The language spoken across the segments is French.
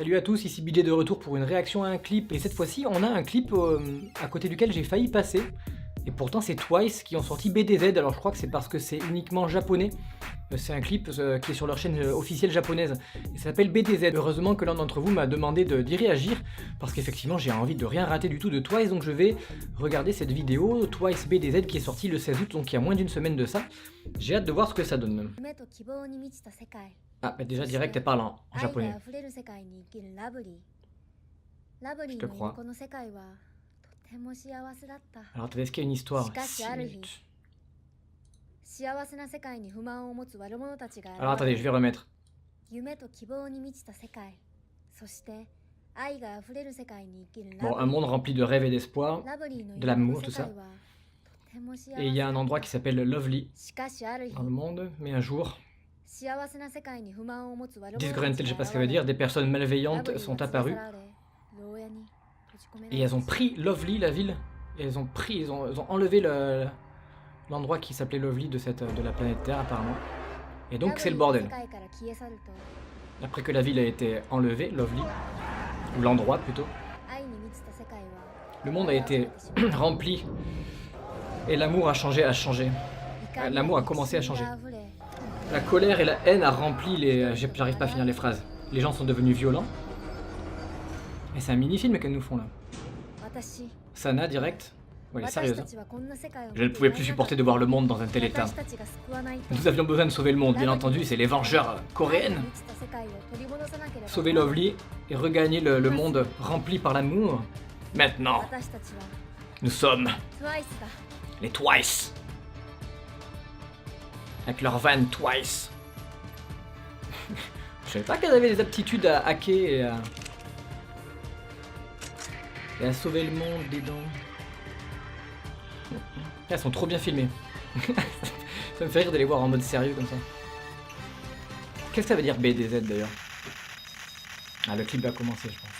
Salut à tous, ici BJ de retour pour une réaction à un clip. Et cette fois-ci, on a un clip à côté duquel j'ai failli passer. Et pourtant, c'est Twice qui ont sorti BDZ. Alors je crois que c'est parce que c'est uniquement japonais. C'est un clip qui est sur leur chaîne officielle japonaise. Et ça s'appelle BDZ. Heureusement que l'un d'entre vous m'a demandé d'y réagir. Parce qu'effectivement, j'ai envie de rien rater du tout de Twice. Donc je vais regarder cette vidéo, Twice BDZ, qui est sortie le 16 août, donc il y a moins d'une semaine de ça. J'ai hâte de voir ce que ça donne. Ah, bah déjà direct, elle parle en japonais. Je te crois. Alors attendez, est-ce qu'il y a une histoire? 6 minutes. Alors attendez, je vais remettre. Bon, un monde rempli de rêves et d'espoir, de l'amour, tout ça. Et il y a un endroit qui s'appelle Lovely dans le monde, mais un jour... Disgruntled, je sais pas ce que ça veut dire, des personnes malveillantes sont apparues. Et elles ont pris Lovely, la ville, et elles ont enlevé l'endroit qui s'appelait Lovely de la planète Terre apparemment. Et donc c'est le bordel. Après que la ville a été enlevée, Lovely, ou l'endroit plutôt, le monde a été rempli et l'amour a changé. L'amour a commencé à changer. La colère et la haine a rempli les... J'arrive pas à finir les phrases. Les gens sont devenus violents. Et c'est un mini-film qu'elles nous font là. Sana, direct. Ouais, sérieuse. Je ne pouvais plus supporter de voir le monde dans un tel état. Nous avions besoin de sauver le monde, bien entendu, c'est les Vengeurs coréennes. Sauver Lovely et regagner le monde rempli par l'amour. Maintenant, nous sommes les Twice. Avec leur van Twice. Je savais pas qu'elles avaient des aptitudes à hacker et à sauver le monde dedans. Elles sont trop bien filmées. Ça me fait rire de les voir en mode sérieux comme ça. Qu'est-ce que ça veut dire BDZ d'ailleurs? Ah, le clip va commencer, je pense.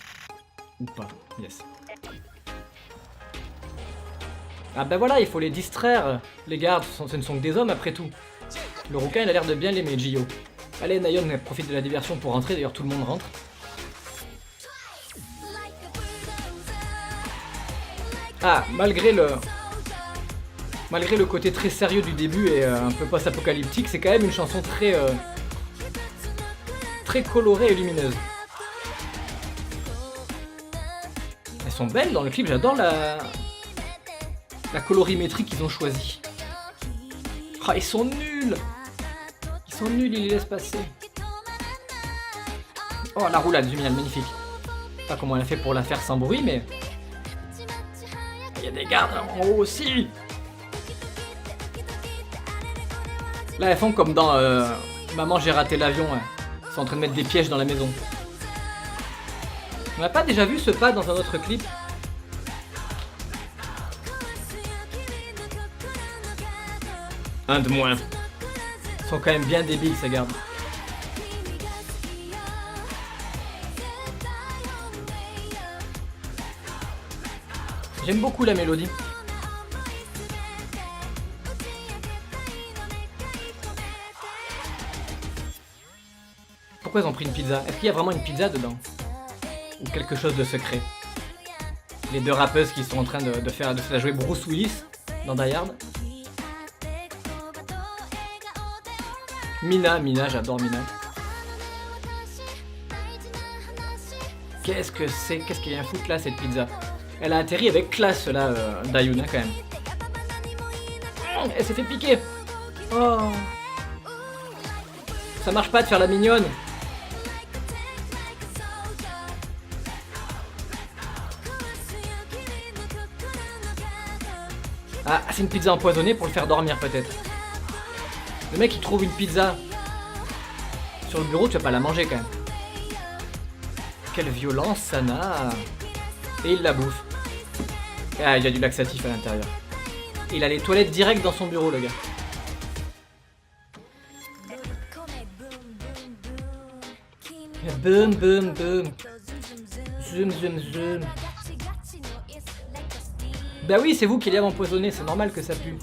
Ou pas, yes. Ah bah voilà, il faut les distraire. Les gardes, ce ne sont que des hommes après tout. Le rouquin, il a l'air de bien l'aimer, Gio. Allez, Nayeon profite de la diversion pour rentrer, d'ailleurs tout le monde rentre. Ah, malgré le côté très sérieux du début et un peu post-apocalyptique, c'est quand même une chanson très colorée et lumineuse. Elles sont belles dans le clip, j'adore la colorimétrie qu'ils ont choisie. Ah, ils sont nuls! Ils sont nuls, ils les laissent passer. Oh, la roulade luminale, magnifique. Pas comment elle a fait pour la faire sans bruit, mais... Il y a des gardes en haut aussi. Là, elles font comme dans Maman, j'ai raté l'avion. Elles sont en train de mettre des pièges dans la maison. On n'a pas déjà vu ce pas dans un autre clip? Un de moins. Ils sont quand même bien débiles, ces gardes. J'aime beaucoup la mélodie. Pourquoi ils ont pris une pizza? Est-ce qu'il y a vraiment une pizza dedans? Ou quelque chose de secret? Les deux rappeuses qui sont en train de la jouer Bruce Willis dans Die Hard. Mina, j'adore Mina. Qu'est-ce que c'est? Qu'est-ce qu'il y a un foutre là, cette pizza? Elle a atterri avec classe là, Dayuna quand même. Elle s'est fait piquer. Oh. Ça marche pas de faire la mignonne. Ah, c'est une pizza empoisonnée pour le faire dormir peut-être. Le mec il trouve une pizza sur le bureau, tu vas pas la manger quand même. Quelle violence, Sana. Et il la bouffe. Ah, il y a du laxatif à l'intérieur. Il a les toilettes directes dans son bureau, le gars. Boum, boum, boum. Zoom, zoom, zoom. Bah oui, c'est vous qui l'avez empoisonné, c'est normal que ça pue.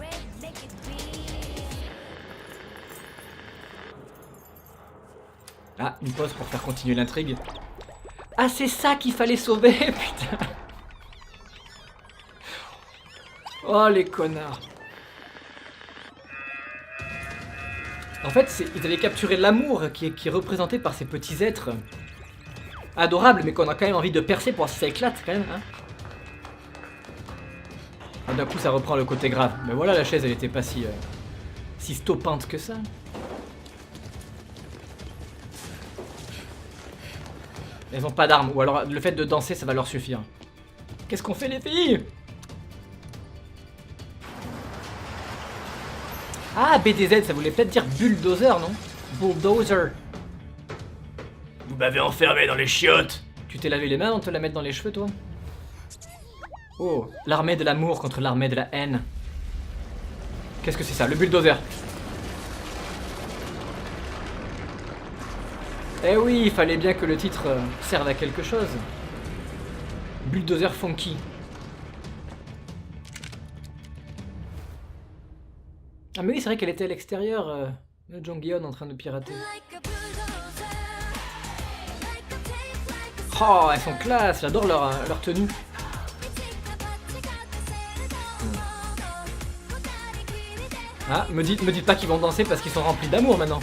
Ah, une pause pour faire continuer l'intrigue. Ah, c'est ça qu'il fallait sauver, putain. Oh, les connards. En fait, ils avaient capturé l'amour qui est représenté par ces petits êtres adorables, mais qu'on a quand même envie de percer pour voir si ça éclate, quand même, hein. Ah, d'un coup, ça reprend le côté grave. Mais voilà, la chaise, elle était pas si stoppante que ça. Elles ont pas d'armes, ou alors le fait de danser, ça va leur suffire. Qu'est-ce qu'on fait, les filles? Ah, BDZ, ça voulait peut-être dire bulldozer, non? Bulldozer. Vous m'avez enfermé dans les chiottes. Tu t'es lavé les mains avant de te la mettre dans les cheveux, toi? Oh, l'armée de l'amour contre l'armée de la haine. Qu'est-ce que c'est ça? Le bulldozer. Eh oui, il fallait bien que le titre serve à quelque chose. Bulldozer funky. Ah mais oui, c'est vrai qu'elle était à l'extérieur, Jonghyun en train de pirater. Oh, elles sont classe, j'adore leur tenue. Ah, me dites pas qu'ils vont danser parce qu'ils sont remplis d'amour maintenant.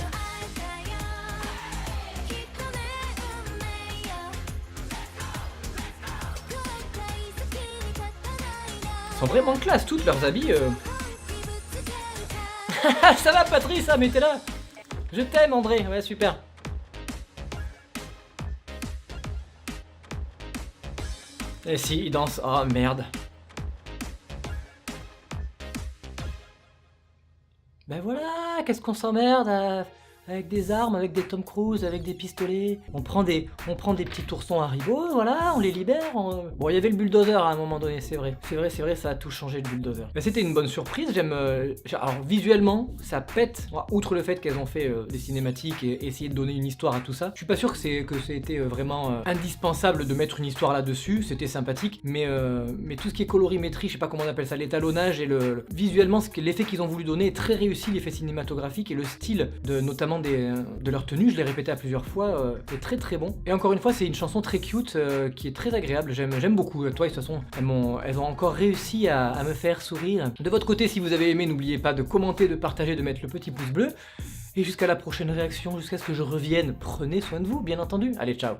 Ils sont vraiment classe, toutes leurs habits. Ça va Patrice, mais t'es là. Je t'aime André, ouais super. Et si, il danse. Oh merde. Ben voilà, qu'est-ce qu'on s'emmerde avec des armes, avec des Tom Cruise, avec des pistolets. On prend des petits oursons Haribo, voilà, on les libère. Bon, il y avait le bulldozer à un moment donné, c'est vrai. C'est vrai, ça a tout changé le bulldozer. Mais c'était une bonne surprise, alors visuellement, ça pète. Outre le fait qu'elles ont fait des cinématiques et essayé de donner une histoire à tout ça, je suis pas sûr que c'était vraiment indispensable de mettre une histoire là-dessus, c'était sympathique. Mais tout ce qui est colorimétrie, je sais pas comment on appelle ça, l'étalonnage et visuellement, l'effet qu'ils ont voulu donner est très réussi, l'effet cinématographique et le style notamment de leur tenue, je l'ai répété à plusieurs fois, est très très bon. Et encore une fois, c'est une chanson très cute qui est très agréable, j'aime beaucoup. Toi, de toute façon, elles ont encore réussi à me faire sourire. De votre côté, si vous avez aimé, n'oubliez pas de commenter, de partager, de mettre le petit pouce bleu. Et jusqu'à la prochaine réaction, jusqu'à ce que je revienne, prenez soin de vous, bien entendu. Allez, ciao.